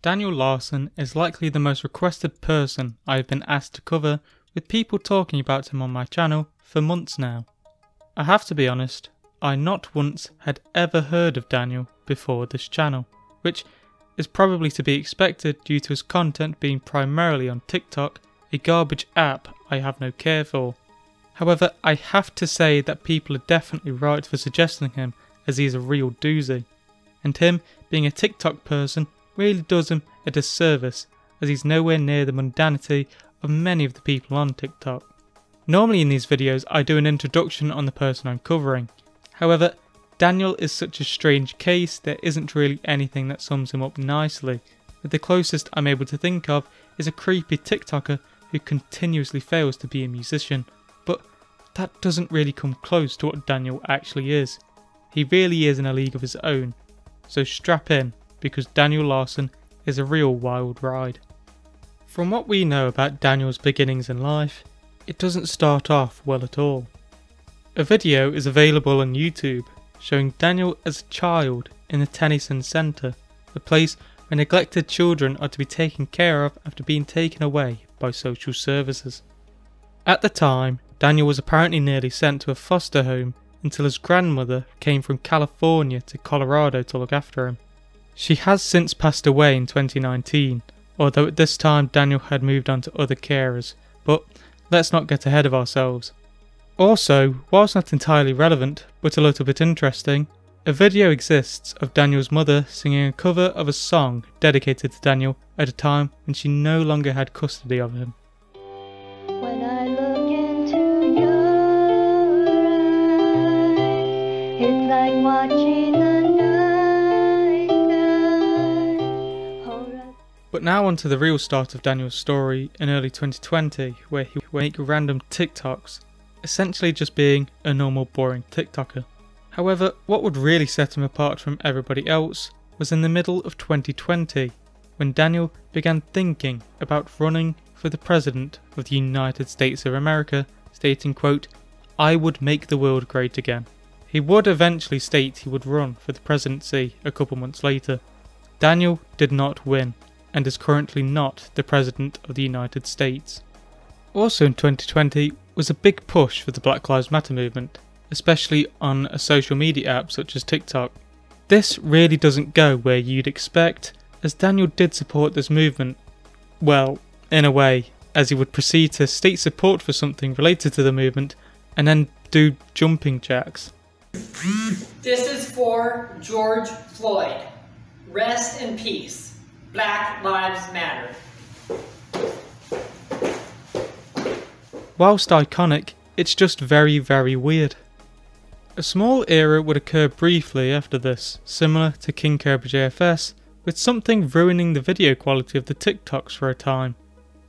Daniel Larson is likely the most requested person I have been asked to cover, with people talking about him on my channel for months now. I have to be honest, I not once had ever heard of Daniel before this channel, which is probably to be expected due to his content being primarily on TikTok, a garbage app I have no care for. However, I have to say that people are definitely right for suggesting him, as he is a real doozy. And him being a TikTok person really does him a disservice, as he's nowhere near the mundanity of many of the people on TikTok. Normally in these videos I do an introduction on the person I'm covering. However, Daniel is such a strange case, there isn't really anything that sums him up nicely, but the closest I'm able to think of is a creepy TikToker who continuously fails to be a musician, but that doesn't really come close to what Daniel actually is. He really is in a league of his own, so strap in, because Daniel Larson is a real wild ride. From what we know about Daniel's beginnings in life, it doesn't start off well at all. A video is available on YouTube showing Daniel as a child in the Tennyson Centre, the place where neglected children are to be taken care of after being taken away by social services. At the time, Daniel was apparently nearly sent to a foster home until his grandmother came from California to Colorado to look after him. She has since passed away in 2019, although at this time Daniel had moved on to other carers, but let's not get ahead of ourselves. Also, whilst not entirely relevant, but a little bit interesting, a video exists of Daniel's mother singing a cover of a song dedicated to Daniel at a time when she no longer had custody of him. When I look into your eyes, it's like watching the night sky. Hold up. But now on to the real start of Daniel's story in early 2020, where he would make random TikToks, essentially just being a normal boring TikToker. However, what would really set him apart from everybody else was in the middle of 2020, when Daniel began thinking about running for the President of the United States of America, stating, quote, "I would make the world great again." He would eventually state he would run for the presidency a couple months later. Daniel did not win, and is currently not the President of the United States. Also in 2020 was a big push for the Black Lives Matter movement, especially on a social media app such as TikTok. This really doesn't go where you'd expect, as Daniel did support this movement. Well, in a way, as he would proceed to state support for something related to the movement and then do jumping jacks. This is for George Floyd. Rest in peace. Black Lives Matter. Whilst iconic, it's just very, very weird. A small era would occur briefly after this, similar to King Cobra JFS, with something ruining the video quality of the TikToks for a time.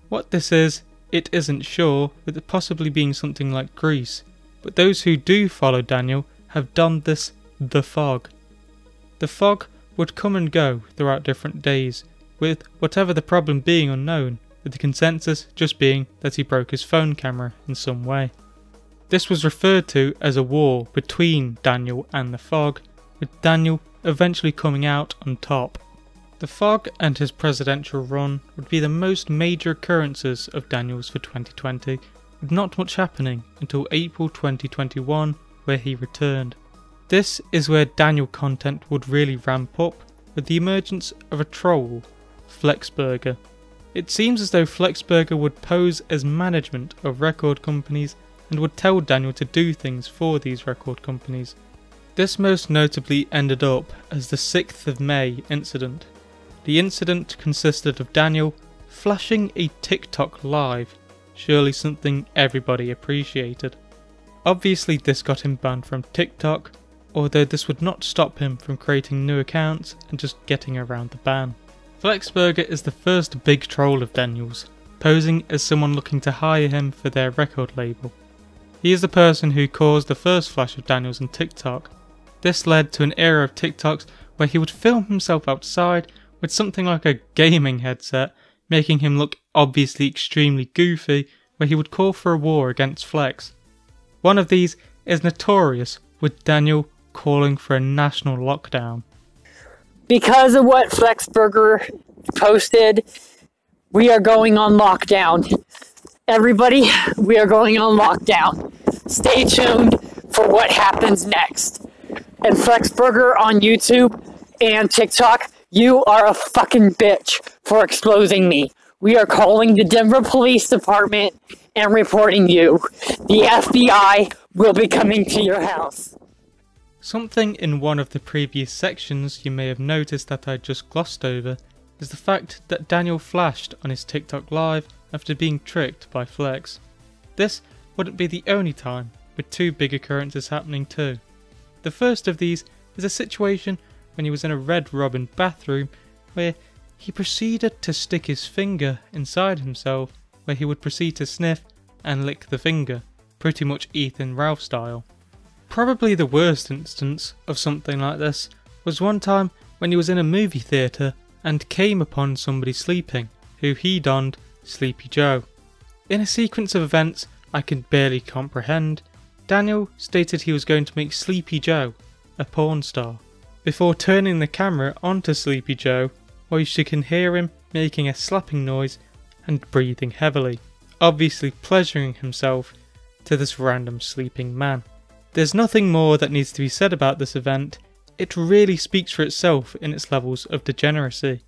What this is, it isn't sure, with it possibly being something like Grease, but those who do follow Daniel have donned this the fog. The fog would come and go throughout different days, with whatever the problem being unknown, with the consensus just being that he broke his phone camera in some way. This was referred to as a war between Daniel and the fog, with Daniel eventually coming out on top. The fog and his presidential run would be the most major occurrences of Daniel's for 2020, with not much happening until April 2021, where he returned. This is where Daniel content would really ramp up, with the emergence of a troll, Flexburger. It seems as though Flexburger would pose as management of record companies and would tell Daniel to do things for these record companies. This most notably ended up as the 6th of May incident. The incident consisted of Daniel flashing a TikTok live, surely something everybody appreciated. Obviously this got him banned from TikTok, although this would not stop him from creating new accounts and just getting around the ban. Flexburger is the first big troll of Daniel's, posing as someone looking to hire him for their record label. He is the person who caused the first flash of Daniel's on TikTok. This led to an era of TikToks where he would film himself outside with something like a gaming headset, making him look obviously extremely goofy, where he would call for a war against Flex. One of these is notorious, with Daniel calling for a national lockdown. Because of what Flexburger posted, we are going on lockdown. Everybody, we are going on lockdown. Stay tuned for what happens next. And Flexburger on YouTube and TikTok, you are a fucking bitch for exposing me. We are calling the Denver Police Department and reporting you. The FBI will be coming to your house. Something in one of the previous sections you may have noticed that I just glossed over is the fact that Daniel flashed on his TikTok live after being tricked by Flex. This wouldn't be the only time, with two big occurrences happening too. The first of these is a situation when he was in a Red Robin bathroom where he proceeded to stick his finger inside himself, where he would proceed to sniff and lick the finger, pretty much Ethan Ralph style. Probably the worst instance of something like this was one time when he was in a movie theatre and came upon somebody sleeping, who he donned Sleepy Joe. In a sequence of events I can barely comprehend, Daniel stated he was going to make Sleepy Joe a porn star, before turning the camera onto Sleepy Joe, whilst you can hear him making a slapping noise and breathing heavily, obviously pleasuring himself to this random sleeping man. There's nothing more that needs to be said about this event. It really speaks for itself in its levels of degeneracy.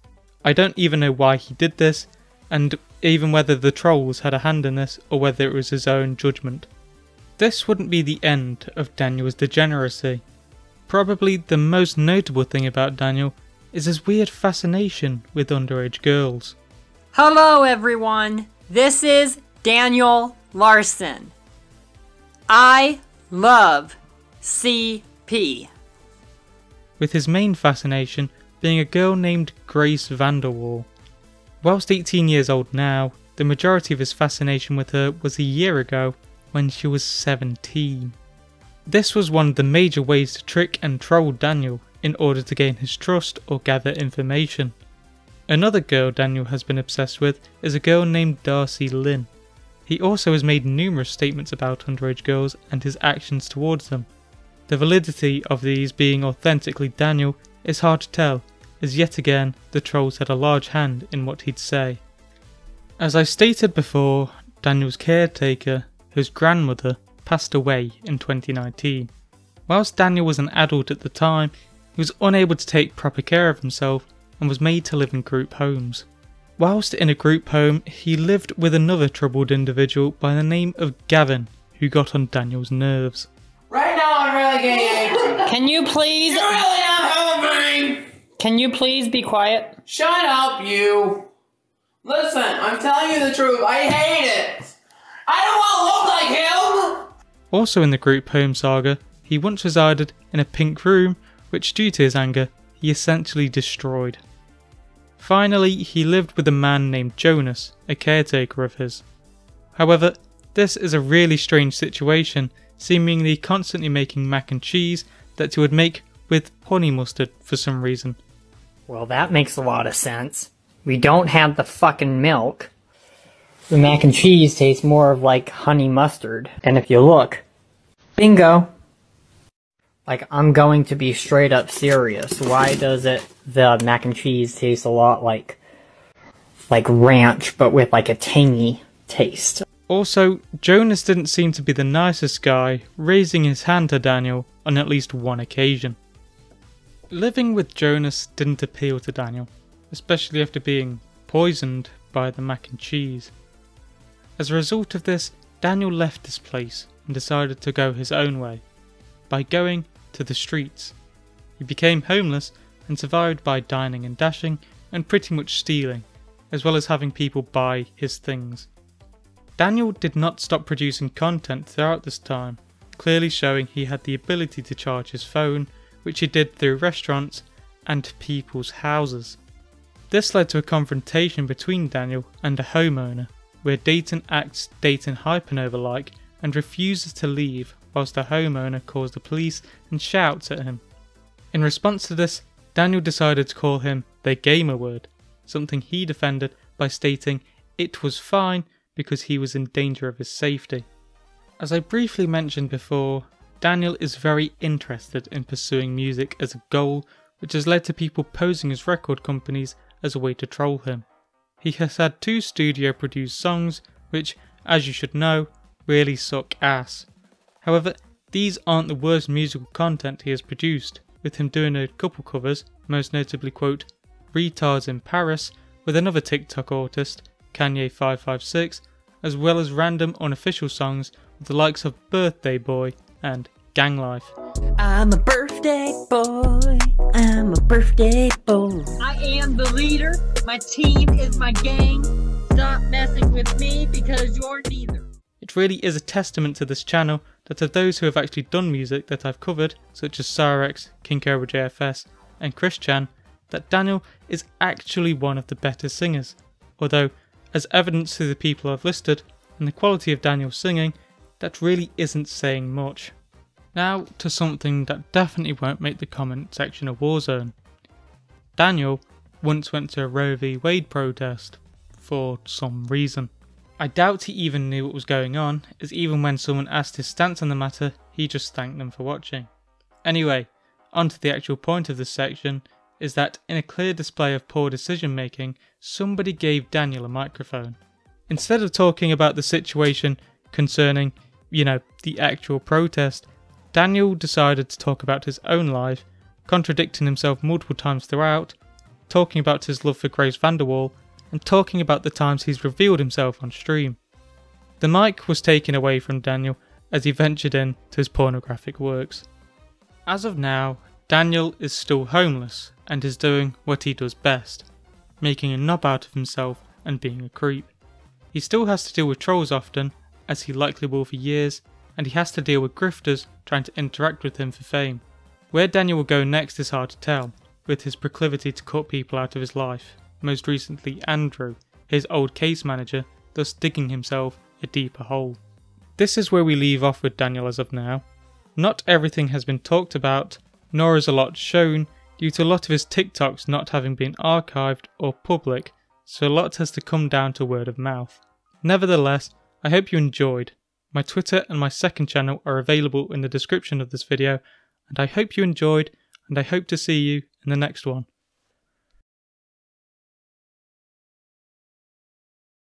I don't even know why he did this, and even whether the trolls had a hand in this or whether it was his own judgment. This wouldn't be the end of Daniel's degeneracy. Probably the most notable thing about Daniel is his weird fascination with underage girls. Hello everyone, this is Daniel Larson. I love CP. With his main fascination being a girl named Grace Vanderwall. Whilst 18 years old now, the majority of his fascination with her was a year ago when she was 17. This was one of the major ways to trick and troll Daniel in order to gain his trust or gather information. Another girl Daniel has been obsessed with is a girl named Darcy Lynn. He also has made numerous statements about underage girls and his actions towards them. The validity of these being authentically Daniel is hard to tell, as yet again the trolls had a large hand in what he'd say. As I stated before, Daniel's caretaker, his grandmother, passed away in 2019. Whilst Daniel was an adult at the time, he was unable to take proper care of himself and was made to live in group homes. Whilst in a group home, he lived with another troubled individual by the name of Gavin, who got on Daniel's nerves. Right now I'm really getting angry. Can you please... You're really not helping! Can you please be quiet? Shut up, you! Listen, I'm telling you the truth, I hate it! I don't want to look like him! Also in the group home saga, he once resided in a pink room, which due to his anger, he essentially destroyed. Finally, he lived with a man named Jonas, a caretaker of his. However, this is a really strange situation, seemingly constantly making mac and cheese that he would make with honey mustard for some reason. Well, that makes a lot of sense. We don't have the fucking milk. The mac and cheese tastes more of like honey mustard. And if you look, bingo! Like, I'm going to be straight up serious. Why does the mac and cheese taste a lot like ranch, but with like a tangy taste? Also, Jonas didn't seem to be the nicest guy, raising his hand to Daniel on at least one occasion. Living with Jonas didn't appeal to Daniel, especially after being poisoned by the mac and cheese. As a result of this, Daniel left this place and decided to go his own way, by going to the streets. He became homeless and survived by dining and dashing and pretty much stealing, as well as having people buy his things. Daniel did not stop producing content throughout this time, clearly showing he had the ability to charge his phone, which he did through restaurants and people's houses. This led to a confrontation between Daniel and a homeowner, where Dayton acts Dayton Hypernova-like and refuses to leave whilst the homeowner calls the police and shouts at him. In response to this, Daniel decided to call him the gamer word, something he defended by stating it was fine because he was in danger of his safety. As I briefly mentioned before, Daniel is very interested in pursuing music as a goal, which has led to people posing as record companies as a way to troll him. He has had 2 studio produced songs which, as you should know, really suck ass. However, these aren't the worst musical content he has produced, with him doing a couple covers, most notably quote, Retards in Paris with another TikTok artist, Kanye556, as well as random unofficial songs with the likes of Birthday Boy and Gang Life. I'm a birthday boy. I'm a birthday boy. I am the leader. My team is my gang. Stop messing with me because you're neither. It really is a testament to this channel that of those who have actually done music that I've covered, such as Sarex, King Cobra JFS and Chris Chan, that Daniel is actually one of the better singers. Although, as evidence to the people I've listed and the quality of Daniel's singing, that really isn't saying much. Now to something that definitely won't make the comment section a war zone. Daniel once went to a Roe v Wade protest for some reason. I doubt he even knew what was going on, as even when someone asked his stance on the matter, he just thanked them for watching. Anyway, on to the actual point of this section, is that in a clear display of poor decision making, somebody gave Daniel a microphone. Instead of talking about the situation concerning, the actual protest, Daniel decided to talk about his own life, contradicting himself multiple times throughout, talking about his love for Grace Vanderwall, and talking about the times he's revealed himself on stream. The mic was taken away from Daniel as he ventured into his pornographic works. As of now, Daniel is still homeless and is doing what he does best, making a knob out of himself and being a creep. He still has to deal with trolls often, as he likely will for years, and he has to deal with grifters trying to interact with him for fame. Where Daniel will go next is hard to tell, with his proclivity to cut people out of his life, most recently Andrew, his old case manager, thus digging himself a deeper hole. This is where we leave off with Daniel as of now. Not everything has been talked about, nor is a lot shown, due to a lot of his TikToks not having been archived or public, so a lot has to come down to word of mouth. Nevertheless, I hope you enjoyed. My Twitter and my second channel are available in the description of this video, and I hope you enjoyed, and I hope to see you in the next one.